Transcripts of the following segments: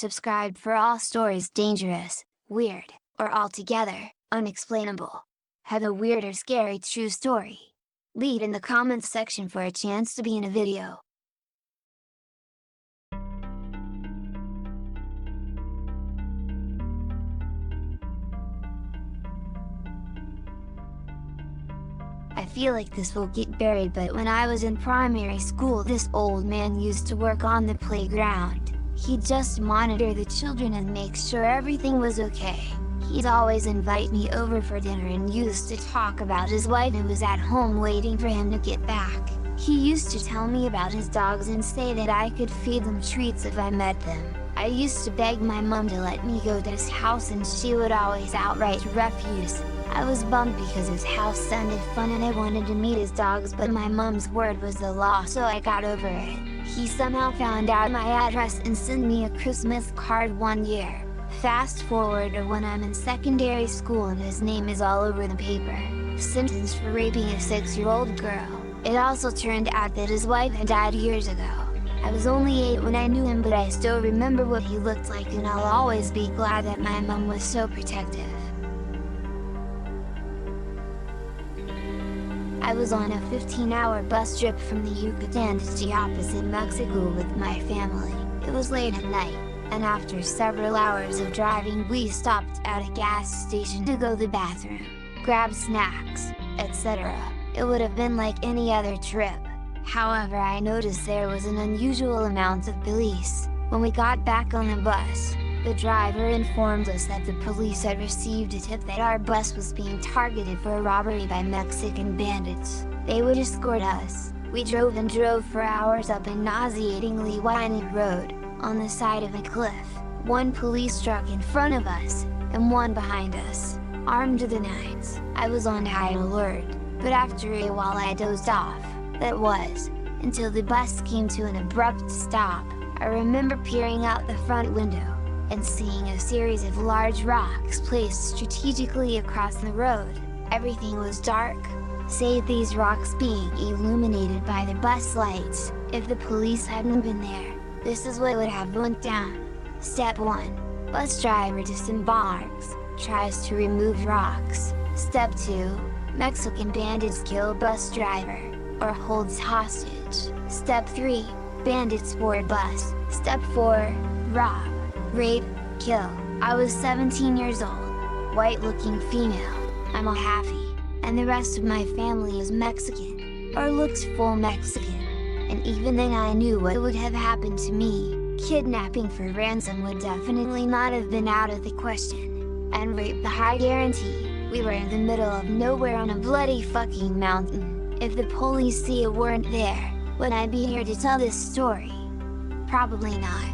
Subscribe for all stories dangerous, weird, or altogether unexplainable. Have a weird or scary true story? Leave in the comments section for a chance to be in a video. I feel like this will get buried, but when I was in primary school, this old man used to work on the playground. He'd just monitor the children and make sure everything was okay. He'd always invite me over for dinner and used to talk about his wife who was at home waiting for him to get back. He used to tell me about his dogs and say that I could feed them treats if I met them. I used to beg my mom to let me go to his house and she would always outright refuse. I was bummed because his house sounded fun and I wanted to meet his dogs, but my mom's word was the law, so I got over it. He somehow found out my address and sent me a Christmas card one year. Fast forward to when I'm in secondary school and his name is all over the paper. Sentenced for raping a 6-year-old girl. It also turned out that his wife had died years ago. I was only 8 when I knew him, but I still remember what he looked like, and I'll always be glad that my mom was so protective. I was on a 15-hour bus trip from the Yucatan to Chiapas in Mexico with my family. It was late at night, and after several hours of driving we stopped at a gas station to go to the bathroom, grab snacks, etc. It would have been like any other trip. However, I noticed there was an unusual amount of police. When we got back on the bus, the driver informed us that the police had received a tip that our bus was being targeted for a robbery by Mexican bandits. They would escort us. We drove and drove for hours up a nauseatingly winding road, on the side of a cliff. One police truck in front of us, and one behind us, armed to the nines. I was on high alert, but after a while I dozed off. That was, until the bus came to an abrupt stop. I remember peering out the front window, and seeing a series of large rocks placed strategically across the road. Everything was dark, save these rocks being illuminated by the bus lights. If the police hadn't been there, this is what would have went down. Step 1. Bus driver disembarks, tries to remove rocks. Step 2. Mexican bandits kill bus driver, or holds hostage. Step 3. Bandits board bus. Step 4. Rob, rape, kill. I was 17 years old, white-looking female. I'm a halfie, and the rest of my family is Mexican, or looks full Mexican. And even then I knew what would have happened to me. Kidnapping for ransom would definitely not have been out of the question. And rape the high guarantee. We were in the middle of nowhere on a bloody fucking mountain. If the police weren't there, would I be here to tell this story? Probably not.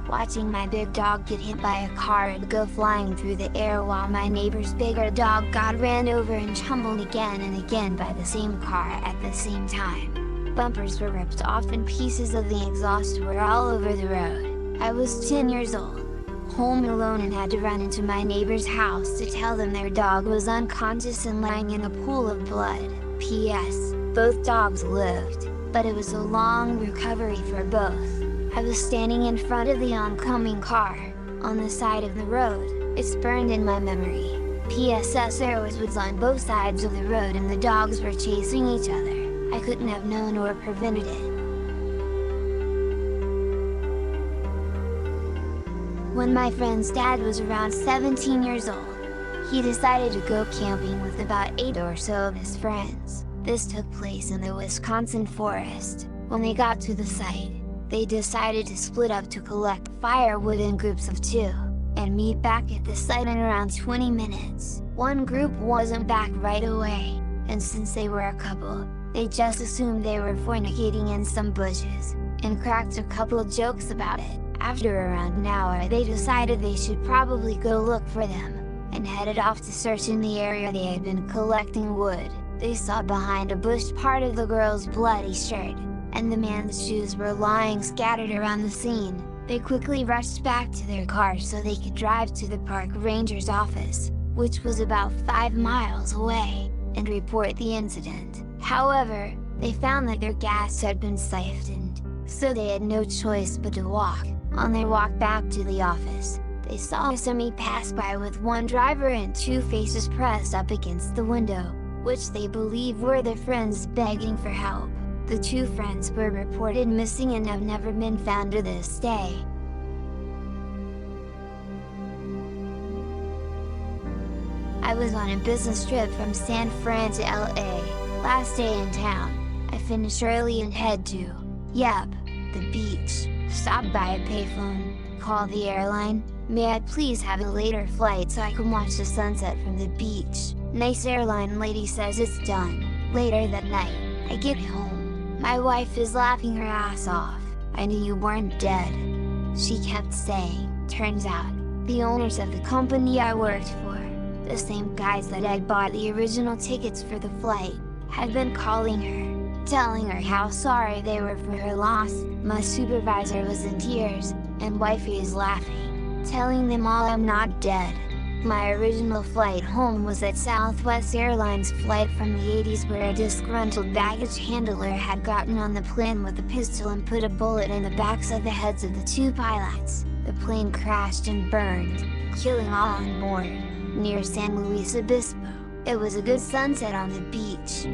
Watching my big dog get hit by a car and go flying through the air while my neighbor's bigger dog got ran over and tumbled again and again by the same car at the same time. Bumpers were ripped off and pieces of the exhaust were all over the road. I was 10 years old, home alone, and had to run into my neighbor's house to tell them their dog was unconscious and lying in a pool of blood. P.S. Both dogs lived, but it was a long recovery for both. I was standing in front of the oncoming car, on the side of the road. It's burned in my memory. P.S. There was woods on both sides of the road and the dogs were chasing each other. I couldn't have known or prevented it. When my friend's dad was around 17 years old, he decided to go camping with about 8 or so of his friends. This took place in the Wisconsin forest. When they got to the site, they decided to split up to collect firewood in groups of 2, and meet back at the site in around 20 minutes. One group wasn't back right away, and since they were a couple, they just assumed they were fornicating in some bushes, and cracked a couple of jokes about it. After around an hour they decided they should probably go look for them, and headed off to search in the area they had been collecting wood. They saw behind a bush part of the girl's bloody shirt, and the man's shoes were lying scattered around the scene. They quickly rushed back to their car so they could drive to the park ranger's office, which was about 5 miles away, and report the incident. However, they found that their gas had been siphoned, so they had no choice but to walk. On their walk back to the office, they saw a semi pass by with one driver and two faces pressed up against the window, which they believe were their friends begging for help. The two friends were reported missing and have never been found to this day. I was on a business trip from San Fran to LA, last day in town. I finish early and head to, the beach. Stop by a payphone, call the airline, may I please have a later flight so I can watch the sunset from the beach. Nice airline lady says it's done. Later that night, I get home. My wife is laughing her ass off. I knew you weren't dead. She kept saying. Turns out, the owners of the company I worked for, the same guys that had bought the original tickets for the flight, had been calling her, telling her how sorry they were for her loss. My supervisor was in tears, and wifey is laughing, telling them all I'm not dead. My original flight home was at Southwest Airlines flight from the 80s, where a disgruntled baggage handler had gotten on the plane with a pistol and put a bullet in the backs of the heads of the two pilots. The plane crashed and burned, killing all on board, near San Luis Obispo. It was a good sunset on the beach.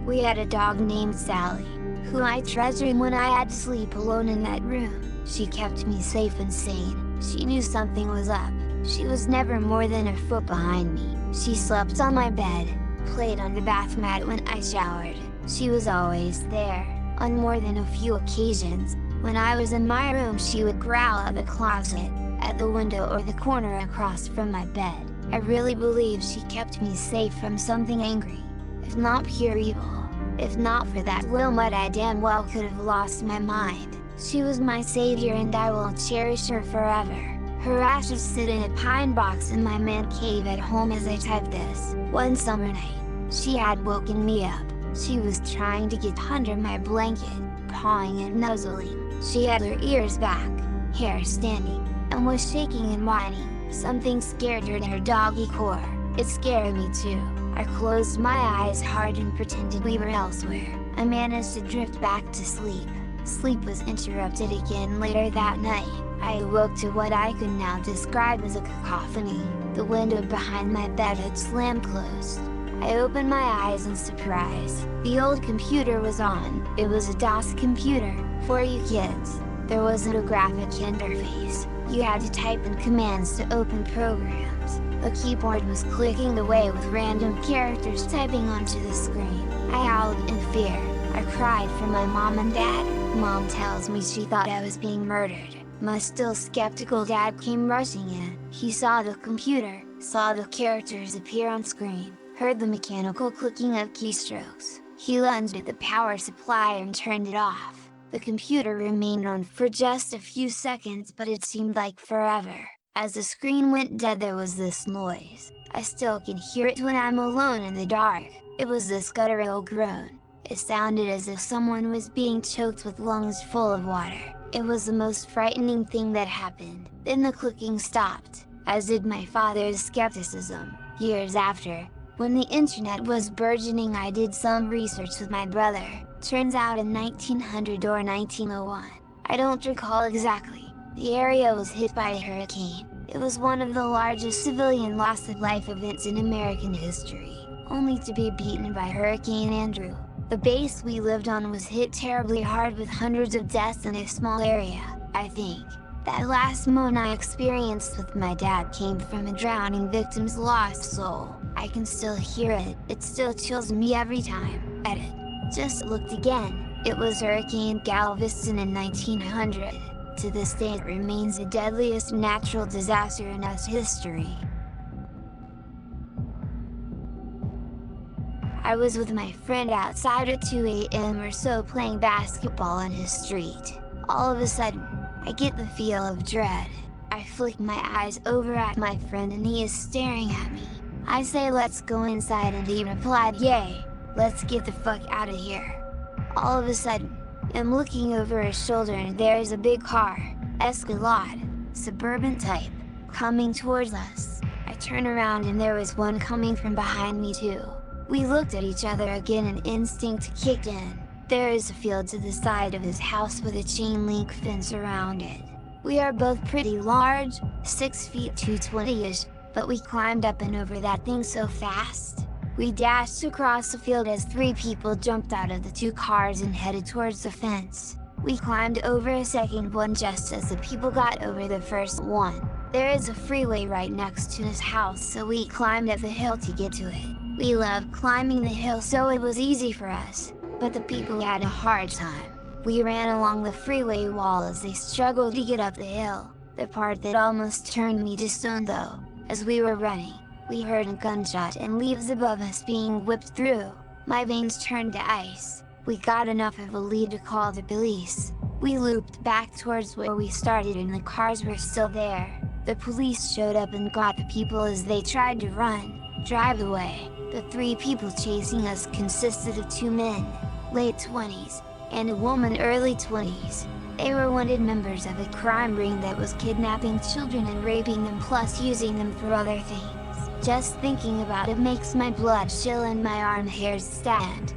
We had a dog named Sallie, who I treasured when I had to sleep alone in that room. She kept me safe and sane. She knew something was up. She was never more than a foot behind me. She slept on my bed, played on the bath mat when I showered. She was always there. On more than a few occasions, when I was in my room, she would growl at the closet, at the window, or the corner across from my bed. I really believe she kept me safe from something angry, if not pure evil. If not for that little mutt, I damn well could have lost my mind. She was my savior and I will cherish her forever. Her ashes sit in a pine box in my man cave at home as I type this. One summer night, she had woken me up. She was trying to get under my blanket, pawing and nuzzling. She had her ears back, hair standing, and was shaking and whining. Something scared her to her doggy core. It scared me too. I closed my eyes hard and pretended we were elsewhere. I managed to drift back to sleep. Sleep was interrupted again later that night. I awoke to what I could now describe as a cacophony. The window behind my bed had slammed closed. I opened my eyes in surprise. The old computer was on. It was a DOS computer, for you kids. There wasn't a graphic interface. You had to type in commands to open programs. The keyboard was clicking away with random characters typing onto the screen. I howled in fear. I cried for my mom and dad. Mom tells me she thought I was being murdered. My still skeptical dad came rushing in. He saw the computer, saw the characters appear on screen, heard the mechanical clicking of keystrokes. He lunged at the power supply and turned it off. The computer remained on for just a few seconds, but it seemed like forever. As the screen went dead, there was this noise. I still can hear it when I'm alone in the dark. It was this guttural groan. It sounded as if someone was being choked with lungs full of water. It was the most frightening thing that happened. Then the clicking stopped, as did my father's skepticism. Years after, when the internet was burgeoning, I did some research with my brother. Turns out in 1900 or 1901, I don't recall exactly, the area was hit by a hurricane. It was one of the largest civilian loss of life events in American history, only to be beaten by Hurricane Andrew. The base we lived on was hit terribly hard with hundreds of deaths in a small area. I think that last moan I experienced with my dad came from a drowning victim's lost soul. I can still hear it. It still chills me every time. Edit. Just looked again. It was Hurricane Galveston in 1900. To this day it remains the deadliest natural disaster in US history. I was with my friend outside at 2 a.m. or so playing basketball on his street. All of a sudden, I get the feel of dread. I flick my eyes over at my friend and he is staring at me. I say let's go inside and he replied yay, let's get the fuck out of here. All of a sudden, I'm looking over his shoulder and there is a big car, Escalade, suburban type, coming towards us. I turn around and there was one coming from behind me too. We looked at each other again and instinct kicked in. There is a field to the side of his house with a chain link fence around it. We are both pretty large, 6 feet 220-ish, but we climbed up and over that thing so fast. We dashed across the field as 3 people jumped out of the 2 cars and headed towards the fence. We climbed over a second one just as the people got over the first one. There is a freeway right next to his house, so we climbed up the hill to get to it. We loved climbing the hill, so it was easy for us, but the people had a hard time. We ran along the freeway wall as they struggled to get up the hill. The part that almost turned me to stone though, as we were running, we heard a gunshot and leaves above us being whipped through. My veins turned to ice. We got enough of a lead to call the police. We looped back towards where we started and the cars were still there. The police showed up and got the people as they tried to drive away. The 3 people chasing us consisted of 2 men, late 20s, and a woman early 20s. They were wanted members of a crime ring that was kidnapping children and raping them plus using them for other things. Just thinking about it makes my blood chill and my arm hairs stand.